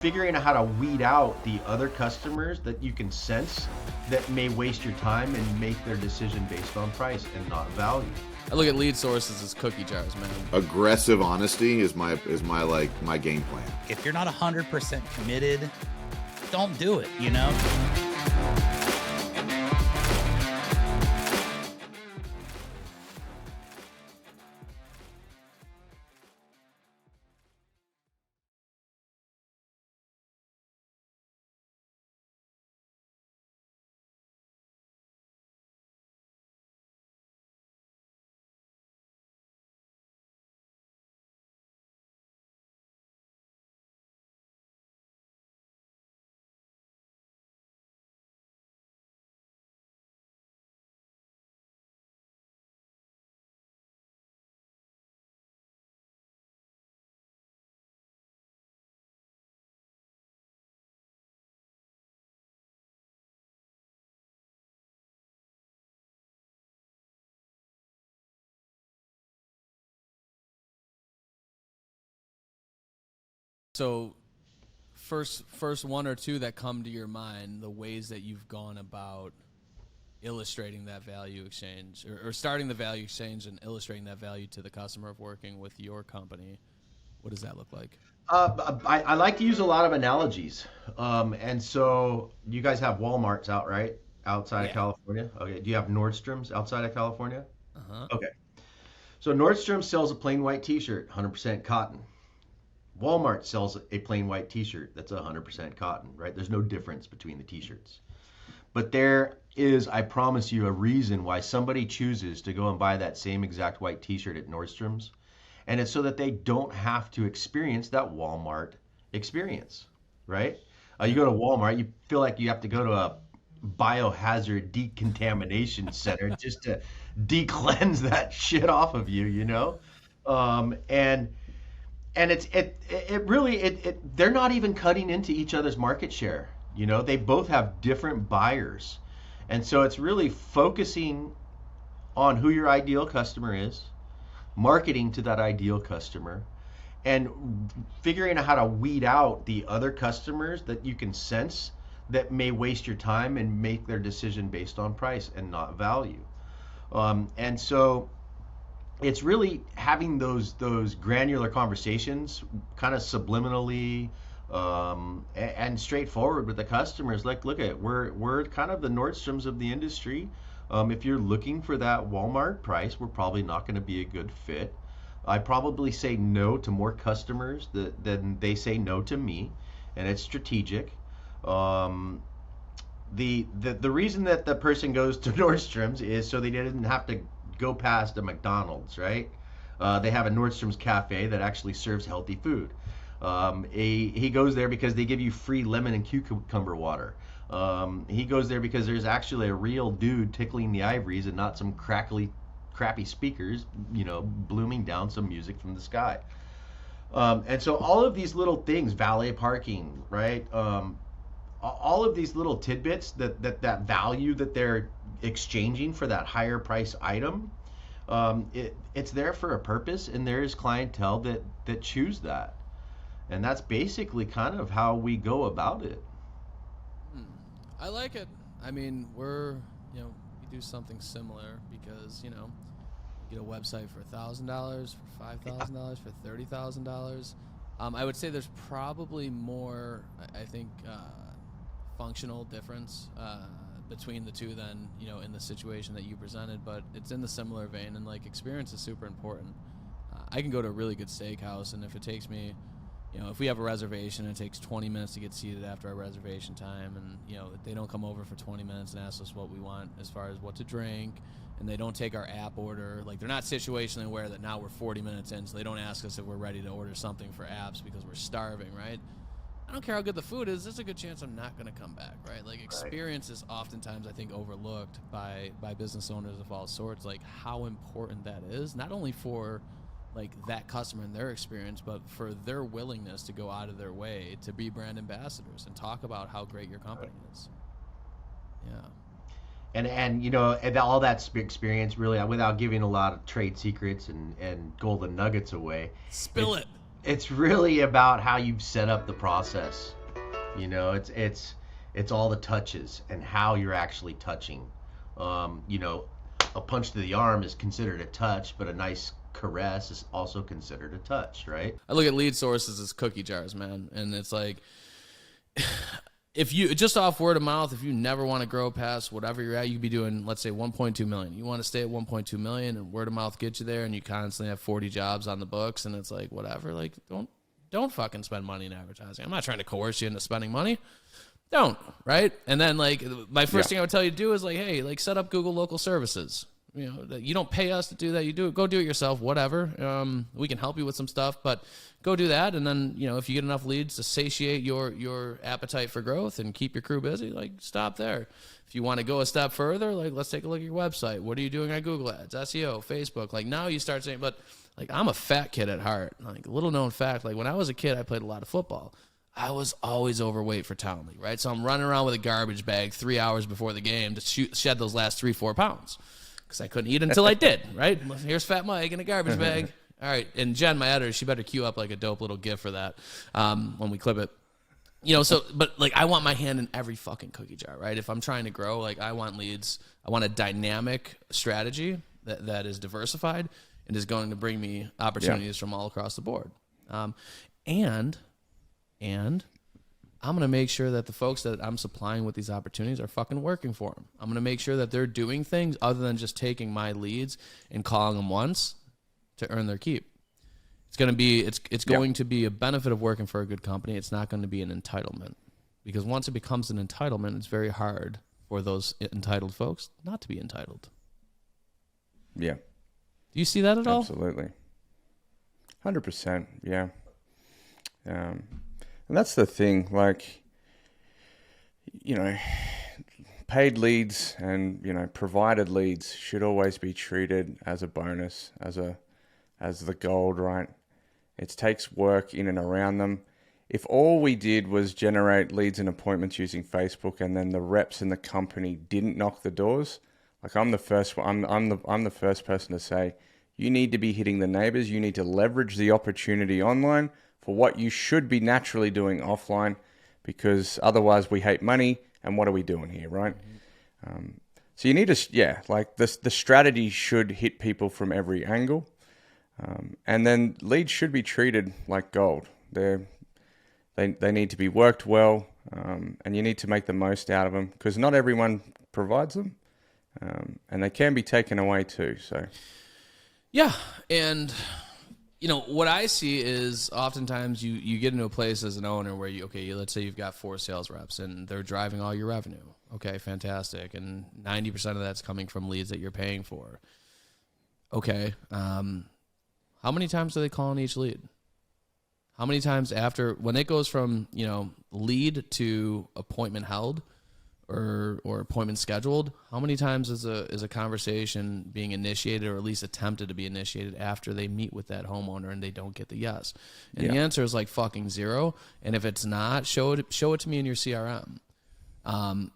figuring out how to weed out the other customers that you can sense that may waste your time and make their decision based on price and not value. I look at lead sources as cookie jars, man. Aggressive honesty is my my game plan. If you're not 100% committed, don't do it, you know? So first one or two that come to your mind, the ways that you've gone about illustrating that value exchange or starting the value exchange and illustrating that value to the customer of working with your company. What does that look like? I like to use a lot of analogies. And so you guys have Walmarts out, right? Outside of California? Okay. Do you have Nordstrom's outside of California? Uh-huh. Okay. So Nordstrom sells a plain white t-shirt, 100% cotton. Walmart sells a plain white t-shirt that's 100% cotton, right? There's no difference between the t-shirts. But there is, I promise you, a reason why somebody chooses to go and buy that same exact white t-shirt at Nordstrom's. And it's so that they don't have to experience that Walmart experience, right? You go to Walmart, you feel like you have to go to a biohazard decontamination center just to de-cleanse that shit off of you, you know? And it really they're not even cutting into each other's market share. You know, they both have different buyers. And so it's really focusing on who your ideal customer is, marketing to that ideal customer, and figuring out how to weed out the other customers that you can sense that may waste your time and make their decision based on price and not value. And so it's really having those granular conversations kind of subliminally and straightforward with the customers. Like, look at, we're kind of the Nordstroms of the industry. If you're looking for that Walmart price, we're probably not going to be a good fit. I probably say no to more customers than they say no to me, and it's strategic. The reason that the person goes to Nordstrom's is so they didn't have to go past a McDonald's, right? They have a Nordstrom's cafe that actually serves healthy food. He goes there because they give you free lemon and cucumber water. He goes there because there's actually a real dude tickling the ivories and not some crappy speakers, you know, blooming down some music from the sky. And so all of these little things, valet parking, right? All of these little tidbits that value that they're exchanging for that higher price item, it's there for a purpose, and there is clientele that choose that. And that's basically kind of how we go about it. I like it. I mean, we do something similar because, you get a website for $1,000, for $5,000, for $30,000. I would say there's probably more, I think, functional difference between the two than, in the situation that you presented, but it's in the similar vein, and like experience is super important. I can go to a really good steakhouse, and if it takes me, if we have a reservation and it takes 20 minutes to get seated after our reservation time, and they don't come over for 20 minutes and ask us what we want as far as what to drink, and they don't take our app order, like they're not situationally aware that now we're 40 minutes in, so they don't ask us if we're ready to order something for apps because we're starving, right? I don't care how good the food is, there's a good chance I'm not going to come back, right? Like experience is oftentimes, I think, overlooked by business owners of all sorts, like how important that is, not only for like that customer and their experience, but for their willingness to go out of their way to be brand ambassadors and talk about how great your company is. Yeah. And all that experience, really, without giving a lot of trade secrets and golden nuggets away. Spill it. It's really about how you've set up the process. You know, it's all the touches and how you're actually touching. You know, a punch to the arm is considered a touch, but a nice caress is also considered a touch, right? I look at lead sources as cookie jars, man, and it's like, if you just off word of mouth, if you never want to grow past whatever you're at, you could be doing, let's say, 1.2 million. You want to stay at 1.2 million, and word of mouth gets you there, and you constantly have 40 jobs on the books, and it's like, whatever. Like, don't fucking spend money in advertising. I'm not trying to coerce you into spending money. Don't, right? And then, like, my first thing I would tell you to do is, like, hey, like, set up Google Local Services. You know, you don't pay us to do that. You do it. Go do it yourself. Whatever. We can help you with some stuff, but go do that. And then, you know, if you get enough leads to satiate your appetite for growth and keep your crew busy, like, stop there. If you want to go a step further, like, let's take a look at your website. What are you doing on Google Ads, SEO, Facebook? Like, now you start saying, but like, I'm a fat kid at heart. Like, a little known fact, like, when I was a kid, I played a lot of football. I was always overweight for Townley, right? So I'm running around with a garbage bag 3 hours before the game to shed those last 3-4 pounds. Because I couldn't eat until I did, right? Here's Fat Mike in a garbage bag. All right, and Jen, my editor, she better queue up like a dope little GIF for that when we clip it. You know, so, but like, I want my hand in every fucking cookie jar, right? If I'm trying to grow, like, I want leads. I want a dynamic strategy that is diversified and is going to bring me opportunities from all across the board. And I'm going to make sure that the folks that I'm supplying with these opportunities are fucking working for them. I'm going to make sure that they're doing things other than just taking my leads and calling them once to earn their keep. It's going to be going to be a benefit of working for a good company. It's not going to be an entitlement, because once it becomes an entitlement, it's very hard for those entitled folks not to be entitled. Yeah. Do you see that at all? Absolutely. 100%. Yeah. And that's the thing, like, you know, paid leads and, you know, provided leads should always be treated as a bonus, as the gold, right? It takes work in and around them. If all we did was generate leads and appointments using Facebook, and then the reps in the company didn't knock the doors, like, I'm the first person to say, you need to be hitting the neighbors. You need to leverage the opportunity online for what you should be naturally doing offline, because otherwise we hate money, and what are we doing here, right? So you need to, like, the strategy should hit people from every angle, and then leads should be treated like gold. They need to be worked well, and you need to make the most out of them, because not everyone provides them, and they can be taken away too. So, yeah, and you know, what I see is oftentimes you get into a place as an owner where let's say you've got 4 sales reps and they're driving all your revenue. Okay, fantastic. And 90% of that's coming from leads that you're paying for. Okay, how many times do they call on each lead? How many times after, when it goes from, you know, lead to appointment held or appointment scheduled, how many times is a conversation being initiated, or at least attempted to be initiated, after they meet with that homeowner and they don't get the yes? And the answer is like fucking 0. And if it's not, show it to me in your CRM.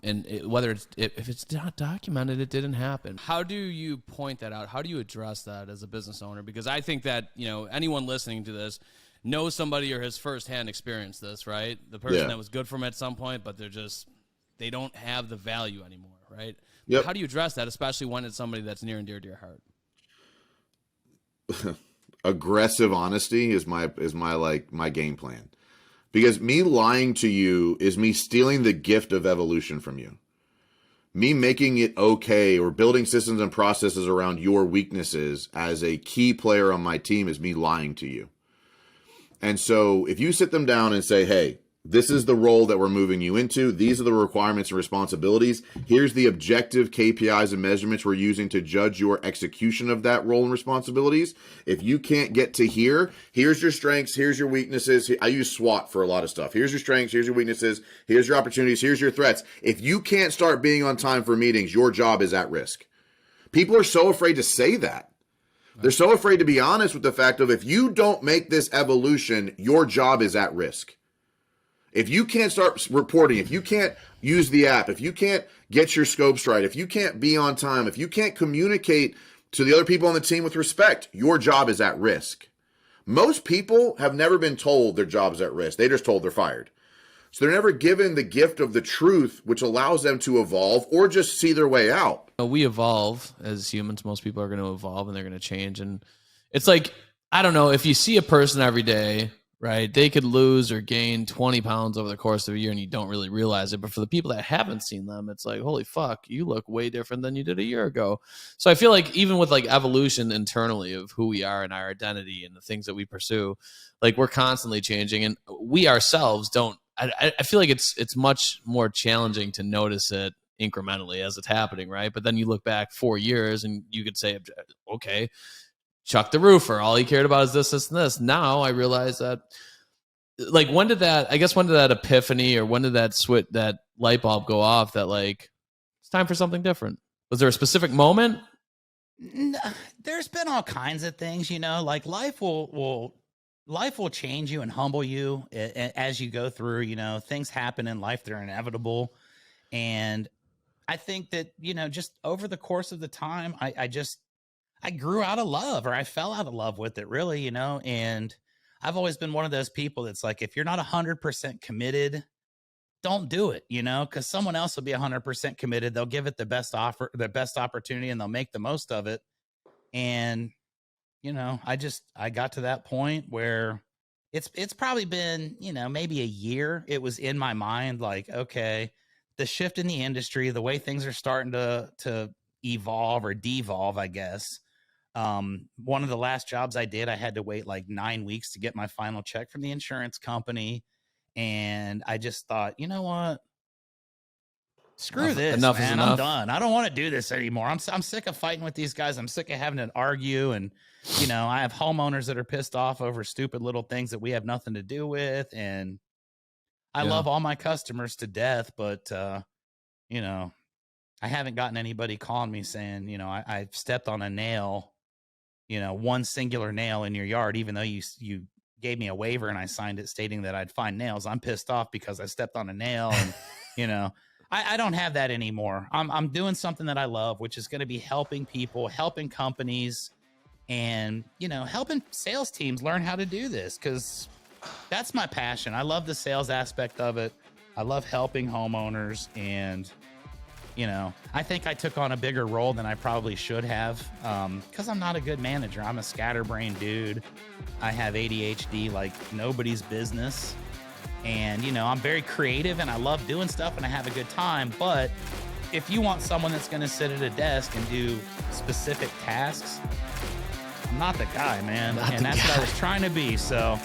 If it's not documented, it didn't happen. How do you point that out? How do you address that as a business owner? Because I think that, you know, anyone listening to this knows somebody or has firsthand experienced this, right? The person that was good for them at some point, but they don't have the value anymore, right? Yep. How do you address that, especially when it's somebody that's near and dear to your heart? Aggressive honesty is my game plan. Because me lying to you is me stealing the gift of evolution from you. Me making it okay, or building systems and processes around your weaknesses as a key player on my team, is me lying to you. And so if you sit them down and say, hey, this is the role that we're moving you into. These are the requirements and responsibilities. Here's the objective KPIs and measurements we're using to judge your execution of that role and responsibilities. If you can't get to here, here's your strengths, here's your weaknesses. I use SWOT for a lot of stuff. Here's your strengths, here's your weaknesses, here's your opportunities, here's your threats. If you can't start being on time for meetings, your job is at risk. People are so afraid to say that. They're so afraid to be honest with the fact of, if you don't make this evolution, your job is at risk. If you can't start reporting, if you can't use the app, if you can't get your scopes right, if you can't be on time, if you can't communicate to the other people on the team with respect, your job is at risk. Most people have never been told their job's at risk. They're just told they're fired. So they're never given the gift of the truth, which allows them to evolve or just see their way out. We evolve as humans. Most people are going to evolve and they're going to change. And it's like, I don't know, if you see a person every day, right, they could lose or gain 20 pounds over the course of a year and you don't really realize it. But for the people that haven't seen them, it's like, holy fuck, you look way different than you did a year ago. So I feel like even with like evolution internally of who we are and our identity and the things that we pursue, like we're constantly changing, and we ourselves don't. I feel like it's much more challenging to notice it incrementally as it's happening, right? But then you look back 4 years and you could say, okay, Chuck the roofer, all he cared about is this, this, and this. Now I realize that, like, when did that epiphany, or when did that light bulb go off that, like, it's time for something different? Was there a specific moment? There's been all kinds of things, like life will change you and humble you as you go through. Things happen in life, they're inevitable. And I think that, just over the course of the time, I grew out of love, or I fell out of love with it, really, and I've always been one of those people that's like, if you're not 100% committed, don't do it, because someone else will be 100% committed. They'll give it the best opportunity, and they'll make the most of it. And, I got to that point where it's probably been, maybe a year. It was in my mind, like, okay, the shift in the industry, the way things are starting to evolve or devolve, I guess. One of the last jobs I did, I had to wait like 9 weeks to get my final check from the insurance company. And I just thought, you know what? Screw this, enough man. is enough. I'm done. I don't want to do this anymore. I'm sick of fighting with these guys. I'm sick of having to argue. And, I have homeowners that are pissed off over stupid little things that we have nothing to do with. And I love all my customers to death, but, I haven't gotten anybody calling me saying, I've stepped on a nail, one singular nail in your yard, even though you gave me a waiver and I signed it stating that I'd find nails. I'm pissed off because I stepped on a nail, and, I don't have that anymore. I'm doing something that I love, which is going to be helping people, helping companies, and, helping sales teams learn how to do this, because that's my passion. I love the sales aspect of it. I love helping homeowners, and, I think I took on a bigger role than I probably should have, because I'm not a good manager. I'm a scatterbrained dude. I have ADHD like nobody's business. And, I'm very creative and I love doing stuff and I have a good time. But if you want someone that's going to sit at a desk and do specific tasks, I'm not the guy, man. And that's what I was trying to be. So